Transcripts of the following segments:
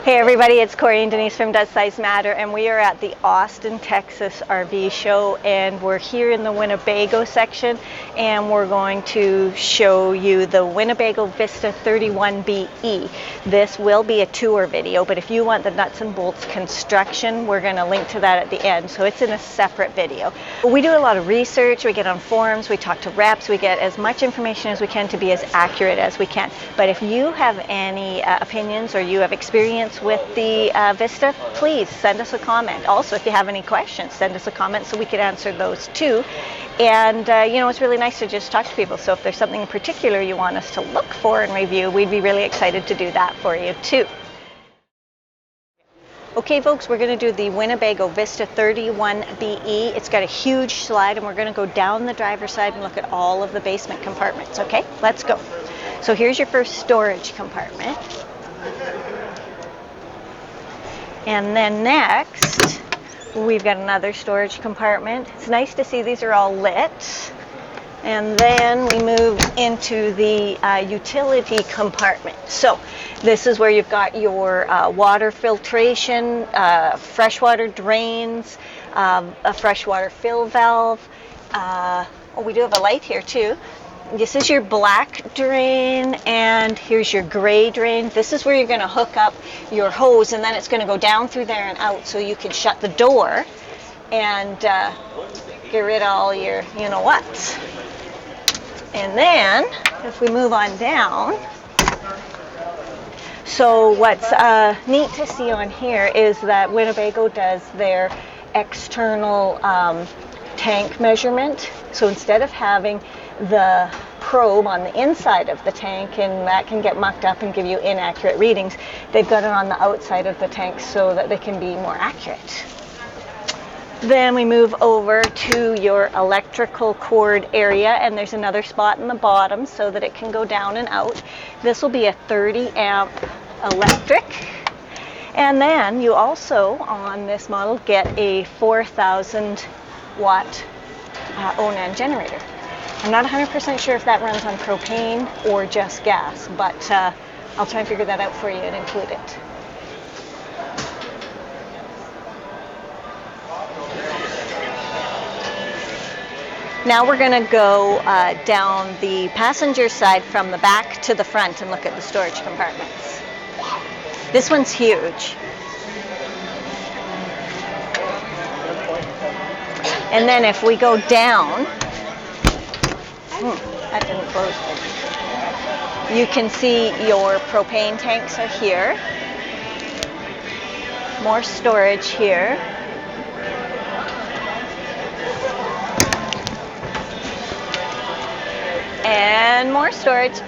Hey everybody, it's Corey and Denise from Does Size Matter, and we are at the Austin, Texas RV show, and we're here in the Winnebago section, and we're going to show you the Winnebago Vista 31BE. This will be a tour video, but if you want the nuts and bolts construction, we're going to link to that at the end, so it's in a separate video. We do a lot of research, we get on forums, we talk to reps, we get as much information as we can to be as accurate as we can. But if you have any opinions or you have experience with the Vista, please send us a comment. Also, if you have any questions, send us a comment so we can answer those too. And you know, it's really nice to just talk to people. So if there's something in particular you want us to look for and review, we'd be really excited to do that for you too. Okay folks, we're going to do the Winnebago Vista 31BE. It's got a huge slide, and we're going to go down the driver's side and look at all of the basement compartments. Okay, let's go. So here's your first storage compartment. And then next, we've got another storage compartment. It's nice to see these are all lit. And then we move into the utility compartment. So this is where you've got your water filtration, freshwater drains, a freshwater fill valve. Oh, we do have a light here too. This is your black drain, and here's your gray drain. This is where you're going to hook up your hose, and then it's going to go down through there and out, so you can shut the door and get rid of all your you-know-whats. And then, if we move on down, so what's neat to see on here is that Winnebago does their external tank measurement. So instead of having the probe on the inside of the tank, and that can get mucked up and give you inaccurate readings, they've got it on the outside of the tank so that they can be more accurate. Then we move over to your electrical cord area, and there's another spot in the bottom so that it can go down and out. This will be a 30 amp electric. And then you also, on this model, get a 4,000 watt Onan generator. I'm not 100% sure if that runs on propane or just gas, but I'll try and figure that out for you and include it. Now we're going to go down the passenger side from the back to the front and look at the storage compartments. This one's huge. And then if we go down, that didn't close good. You can see your propane tanks are here. More storage here. And more storage.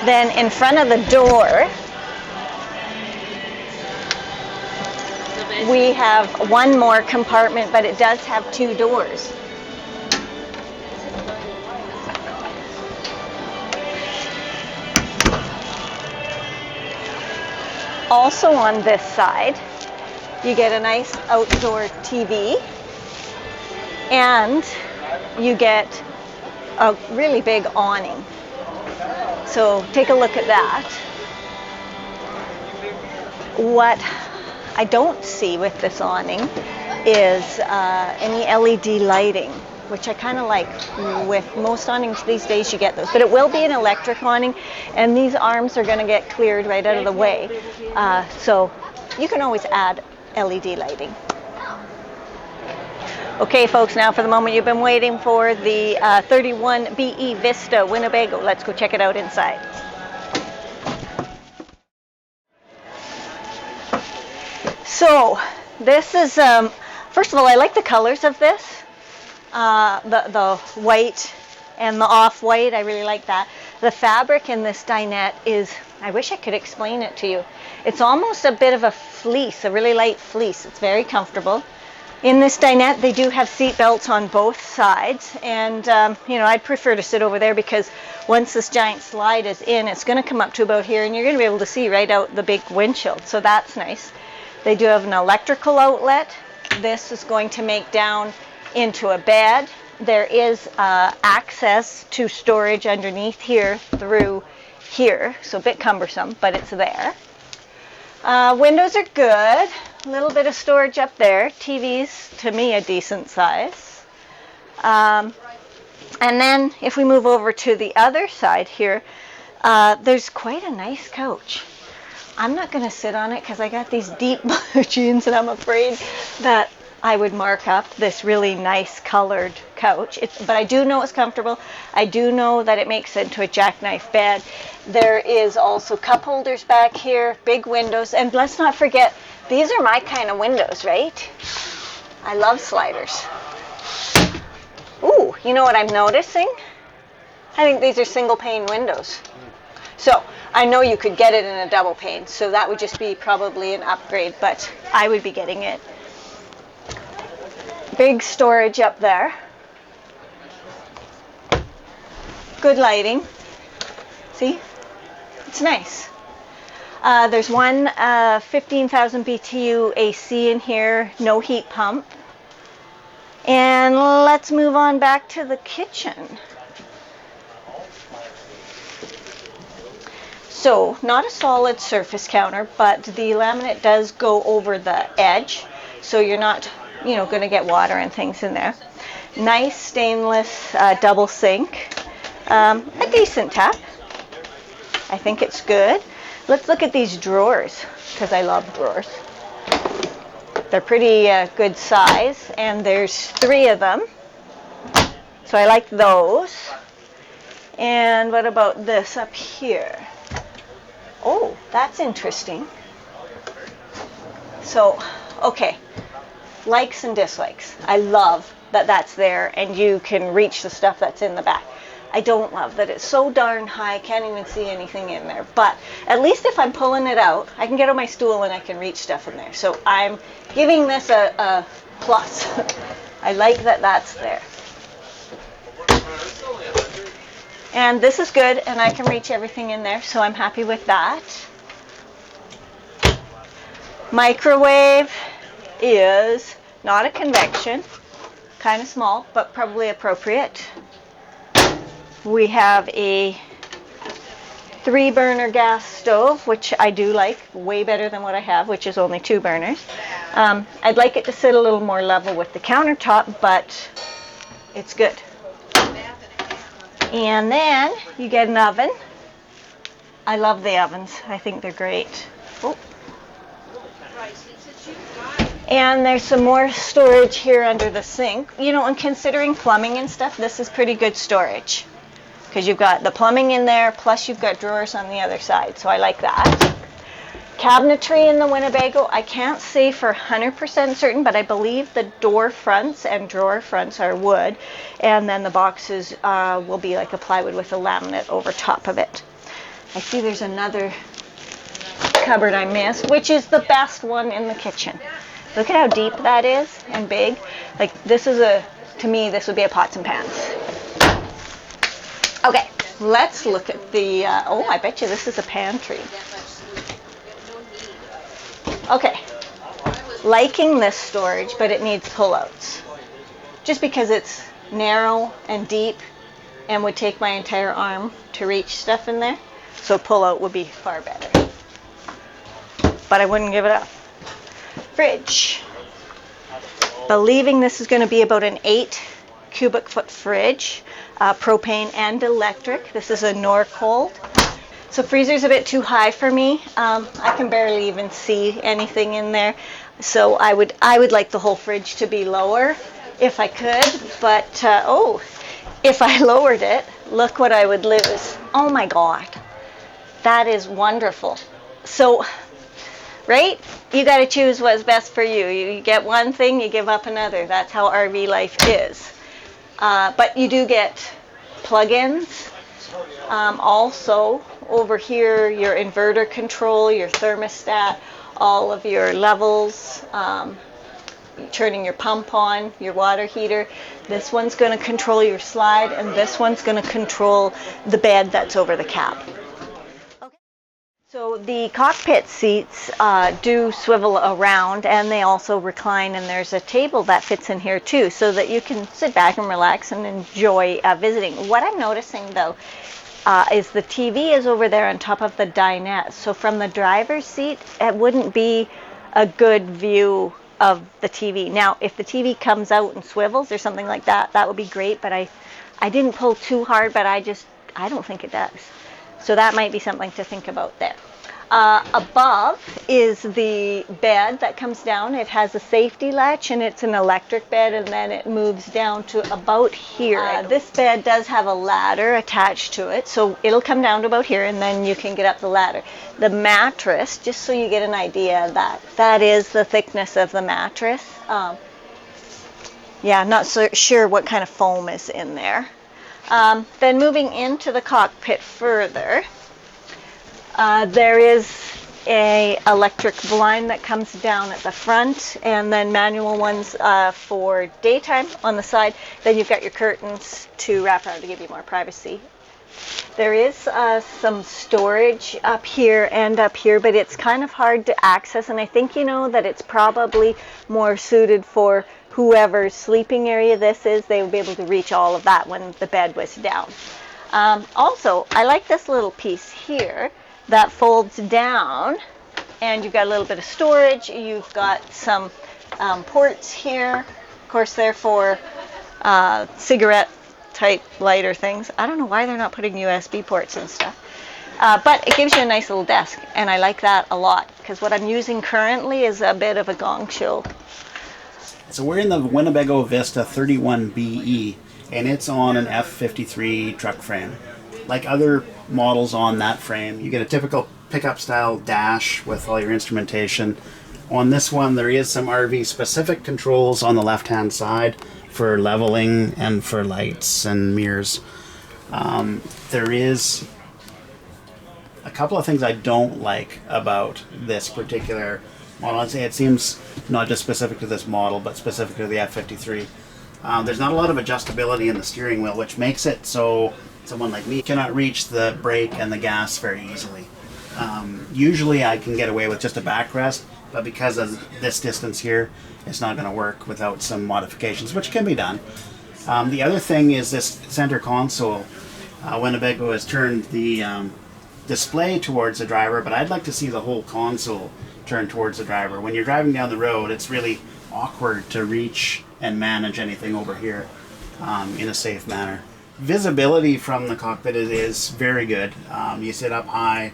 Then in front of the door, we have one more compartment, but it does have two doors. Also on this side, you get a nice outdoor TV, and you get a really big awning. So take a look at that. What I don't see with this awning is any LED lighting, which I kind of like. With most awnings these days you get those, but it will be an electric awning, and these arms are going to get cleared right out of the way, so you can always add LED lighting. Okay folks, now for the moment you've been waiting for, the 31BE Vista Winnebago. Let's go check it out inside. So this is, first of all, I like the colors of this. The white and the off-white, I really like that. The fabric in this dinette is, I wish I could explain it to you. It's almost a bit of a fleece, a really light fleece. It's very comfortable. In this dinette, they do have seat belts on both sides, and you know, I'd prefer to sit over there because once this giant slide is in, it's going to come up to about here, and you're going to be able to see right out the big windshield, so that's nice. They do have an electrical outlet. This is going to make down into a bed, there is access to storage underneath here through here, so a bit cumbersome, but it's there. Windows are good. A little bit of storage up there. TV's, to me, a decent size. And then if we move over to the other side here, there's quite a nice couch. I'm not going to sit on it because I got these deep blue jeans and I'm afraid that I would mark up this really nice colored couch. But I do know it's comfortable. I do know that it makes it into a jackknife bed. There is also cup holders back here, big windows, and let's not forget, these are my kind of windows, right? I love sliders. Ooh, you know what I'm noticing? I think these are single pane windows. So I know you could get it in a double pane, so that would just be probably an upgrade, but I would be getting it. Big storage up there. Good lighting. See? It's nice. There's one 15,000 BTU AC in here, no heat pump. And let's move on back to the kitchen. So, not a solid surface counter, but the laminate does go over the edge, so you're not, going to get water and things in there. Nice stainless double sink. A decent tap. I think it's good. Let's look at these drawers, because I love drawers. They're pretty good size, and there's 3 of them. So I like those. And what about this up here? Oh, that's interesting. So, okay, likes and dislikes. I love that that's there and you can reach the stuff that's in the back. I don't love that it's so darn high, I can't even see anything in there. But at least if I'm pulling it out, I can get on my stool and I can reach stuff in there. So I'm giving this a plus. I like that that's there. And this is good, and I can reach everything in there, so I'm happy with that. Microwave is not a convection, kind of small, but probably appropriate. We have a 3-burner gas stove, which I do like, way better than what I have, which is only 2 burners. I'd like it to sit a little more level with the countertop, but it's good. And then you get an oven. I love the ovens. I think they're great. Oh. And there's some more storage here under the sink. And considering plumbing and stuff, this is pretty good storage. Because you've got the plumbing in there, plus you've got drawers on the other side. So I like that. Cabinetry in the Winnebago, I can't say for 100% certain, but I believe the door fronts and drawer fronts are wood, and then the boxes will be like a plywood with a laminate over top of it. I see there's another cupboard I missed, which is the best one in the kitchen. Look at how deep that is and big. Like this is to me, this would be a pots and pans. Okay, let's look at the, I bet you this is a pantry. Okay, liking this storage, but it needs pullouts. Just because it's narrow and deep and would take my entire arm to reach stuff in there. So pullout would be far better. But I wouldn't give it up. Fridge. Believing this is going to be about an 8 cubic foot fridge, propane and electric. This is a Norcold. So freezer's a bit too high for me. I can barely even see anything in there. So I would like the whole fridge to be lower if I could. But, if I lowered it, look what I would lose. Oh my God. That is wonderful. So, right? You got to choose what's best for you. You get one thing, you give up another. That's how RV life is. But you do get plug-ins. Also, over here, your inverter control, your thermostat, all of your levels, turning your pump on, your water heater. This one's going to control your slide, and this one's going to control the bed that's over the cab. Okay. So the cockpit seats do swivel around, and they also recline, and there's a table that fits in here too, so that you can sit back and relax and enjoy visiting. What I'm noticing though is the TV is over there on top of the dinette, so from the driver's seat it wouldn't be a good view of the TV. Now if the TV comes out and swivels or something like that, that would be great, but I didn't pull too hard, but I don't think it does. So that might be something to think about there. Above is the bed that comes down. It has a safety latch, and it's an electric bed, and then it moves down to about here. This bed does have a ladder attached to it, so it'll come down to about here, and then you can get up the ladder. The mattress, just so you get an idea, that is the thickness of the mattress. Yeah, not so sure what kind of foam is in there. Then moving into the cockpit further, there is a electric blind that comes down at the front, and then manual ones for daytime on the side. Then you've got your curtains to wrap around to give you more privacy. There is some storage up here and up here, but it's kind of hard to access, and I think you know that it's probably more suited for whoever's sleeping area this is. They would be able to reach all of that when the bed was down. Also, I like this little piece here that folds down, and you've got a little bit of storage. You've got some ports here. Of course, they're for cigarette type lighter things. I don't know why they're not putting USB ports and stuff. But it gives you a nice little desk, and I like that a lot, because what I'm using currently is a bit of a gong show. So we're in the Winnebago Vista 31BE, and it's on an F53 truck frame. Like other models on that frame, you get a typical pickup style dash with all your instrumentation. On this one, there is some RV specific controls on the left hand side for leveling and for lights and mirrors. There is a couple of things I don't like about this particular model. I'd say it seems not just specific to this model, but specific to the F53. There's not a lot of adjustability in the steering wheel, which makes it so someone like me cannot reach the brake and the gas very easily. Usually I can get away with just a backrest, but because of this distance here, it's not going to work without some modifications, which can be done. The other thing is this center console. Winnebago has turned the display towards the driver, but I'd like to see the whole console turn towards the driver. When you're driving down the road, it's really awkward to reach and manage anything over here in a safe manner. Visibility from the cockpit is very good. You sit up high,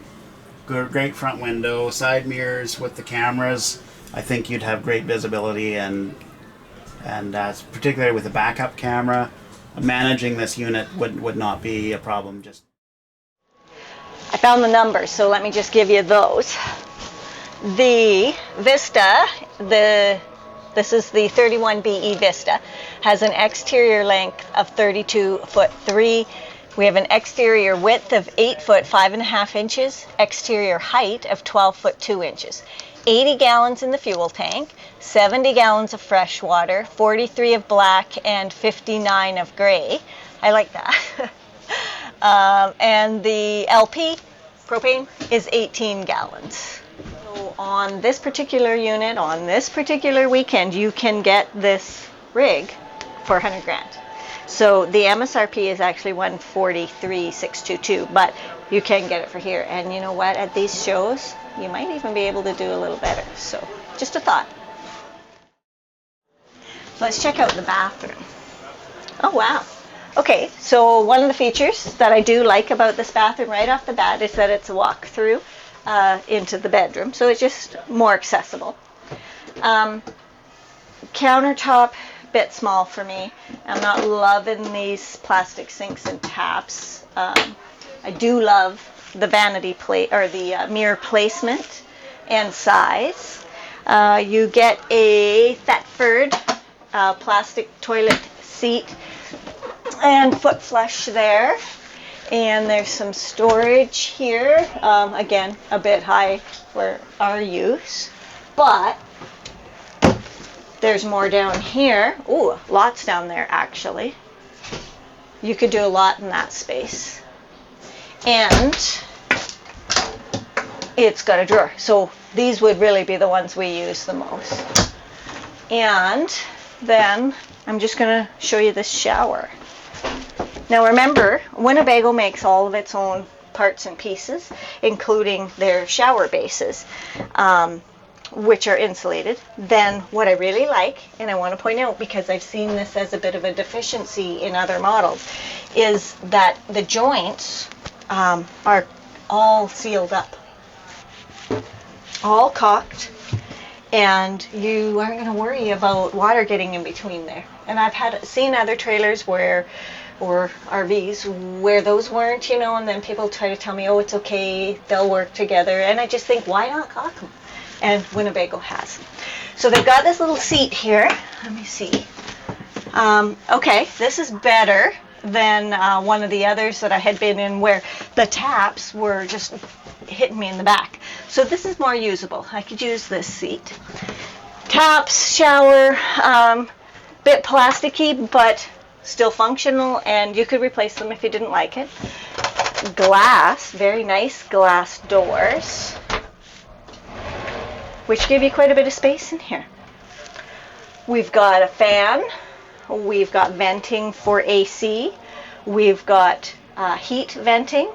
great front window, side mirrors with the cameras. I think you'd have great visibility, and particularly with a backup camera, managing this unit would not be a problem. I found the numbers, so let me just give you those. The Vista, this is the 31BE Vista, has an exterior length of 32'3". We have an exterior width of 8 foot 5.5 inches, exterior height of 12 foot 2 inches. 80 gallons in the fuel tank, 70 gallons of fresh water, 43 of black, and 59 of gray. I like that. And the LP, propane, is 18 gallons. So on this particular unit, on this particular weekend, you can get this rig for 100 grand. So the MSRP is actually 143,622, but you can get it for here. And you know what? At these shows, you might even be able to do a little better. So just a thought. Let's check out the bathroom. Oh, wow. Okay, so one of the features that I do like about this bathroom right off the bat is that it's a walk-through into the bedroom, so it's just more accessible. Countertop, bit small for me. I'm not loving these plastic sinks and taps. I do love the vanity plate or the mirror placement and size. You get a Thetford plastic toilet seat and foot flush there, and there's some storage here, again a bit high for our use, but there's more down here. Ooh, lots down there actually. You could do a lot in that space. And it's got a drawer. So these would really be the ones we use the most. And then I'm just going to show you this shower. Now remember, Winnebago makes all of its own parts and pieces, including their shower bases, which are insulated. Then what I really like, and I want to point out because I've seen this as a bit of a deficiency in other models, is that the joints are all sealed up, all caulked, and you aren't going to worry about water getting in between there. And I've seen other trailers or RVs where those weren't, you know, and then people try to tell me, oh, it's okay, they'll work together. And I just think, why not caulk them? And Winnebago has. So they've got this little seat here. Let me see. Okay, this is better than one of the others that I had been in where the taps were just hitting me in the back. So this is more usable. I could use this seat. Taps, shower, bit plasticky, but still functional, and you could replace them if you didn't like it. Glass, very nice glass doors, which give you quite a bit of space in here. We've got a fan, we've got venting for AC, we've got heat venting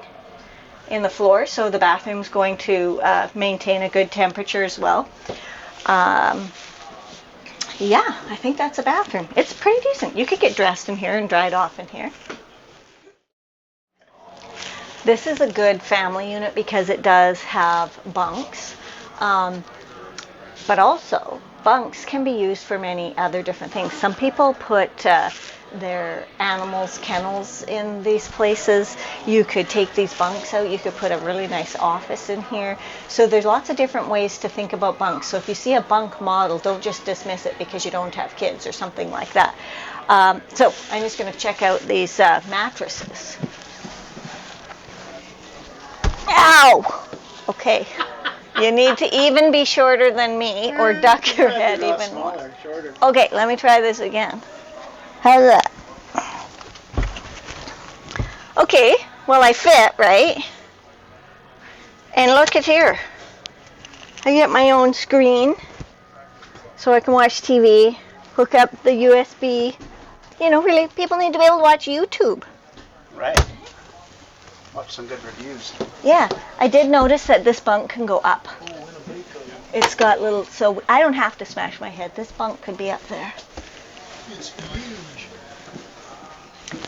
in the floor, so the bathroom's going to maintain a good temperature as well. Yeah, I think that's a bathroom. It's pretty decent. You could get dressed in here and dried off in here. This is a good family unit because it does have bunks, but also bunks can be used for many other different things. Some people put their animals' kennels in these places. You could take these bunks out. You could put a really nice office in here. So there's lots of different ways to think about bunks. So if you see a bunk model, don't just dismiss it because you don't have kids or something like that. So I'm just going to check out these mattresses. Ow! Okay. You need to even be shorter than me or duck your head even more. Okay, let me try this again. How's that? Okay, well I fit, right? And look at here. I get my own screen so I can watch TV, hook up the USB. You know, really, people need to be able to watch YouTube. Right. Watch some good reviews. Yeah, I did notice that this bunk can go up. It's got little, so I don't have to smash my head. This bunk could be up there. It's huge.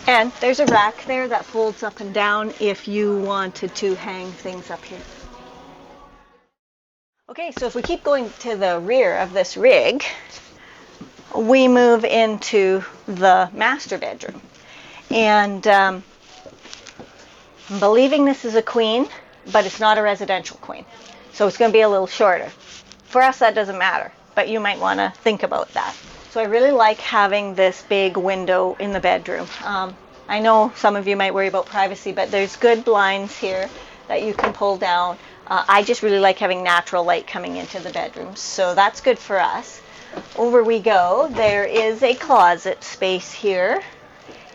And there's a rack there that folds up and down if you wanted to hang things up here. Okay, so if we keep going to the rear of this rig, we move into the master bedroom. And I'm believing this is a queen, but it's not a residential queen. So it's going to be a little shorter. For us, that doesn't matter, but you might want to think about that. So I really like having this big window in the bedroom. I know some of you might worry about privacy, but there's good blinds here that you can pull down. I just really like having natural light coming into the bedroom, so that's good for us. Over we go. There is a closet space here,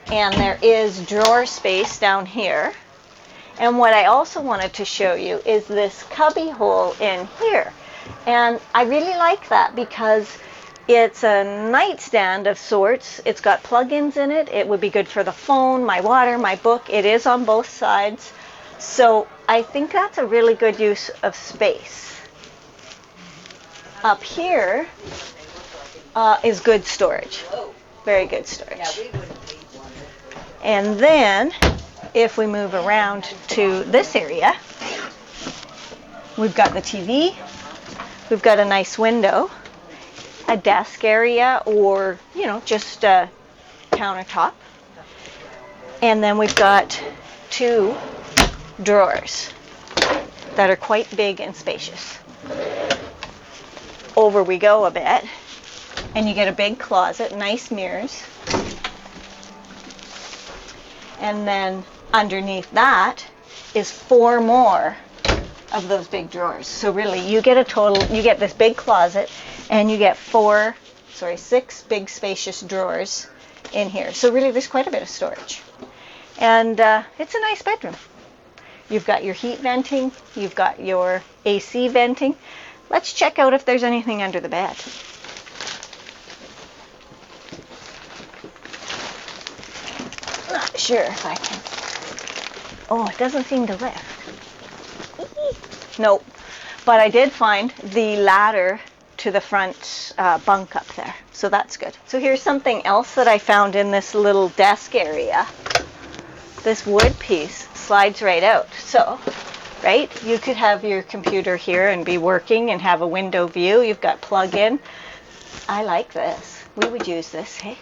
and there is drawer space down here. And what I also wanted to show you is this cubby hole in here. And I really like that because it's a nightstand of sorts. It's got plug-ins in it. It would be good for the phone, my water, my book. It is on both sides. So I think that's a really good use of space. Up here is good storage. Very good storage. And then if we move around to this area, we've got the TV. We've got a nice window, a desk area, or, you know, just a countertop. And then we've got two drawers that are quite big and spacious. Over we go a bit, and you get a big closet, nice mirrors. And then underneath that is 4 more of those big drawers. So really, you get this big closet, and you get 6 big spacious drawers in here. So really, there's quite a bit of storage. And it's a nice bedroom. You've got your heat venting, you've got your AC venting. Let's check out if there's anything under the bed. Not sure if I can. Oh, it doesn't seem to lift. Nope. But I did find the ladder to the front bunk up there. So that's good. So here's something else that I found in this little desk area. This wood piece slides right out. So, right, you could have your computer here and be working and have a window view. You've got plug-in. I like this. We would use this, hey?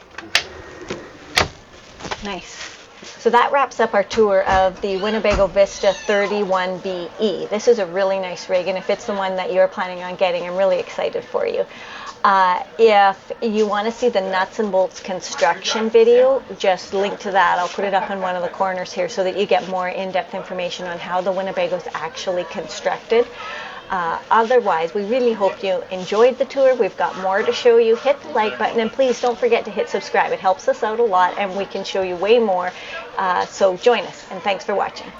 Nice. So that wraps up our tour of the Winnebago Vista 31BE. This is a really nice rig, and if it's the one that you're planning on getting, I'm really excited for you. If you want to see the nuts and bolts construction video, just link to that. I'll put it up in one of the corners here so that you get more in-depth information on how the Winnebago is actually constructed. Otherwise, we really hope you enjoyed the tour. We've got more to show you. Hit the like button, and please don't forget to hit subscribe. It helps us out a lot, and we can show you way more. So join us, and thanks for watching.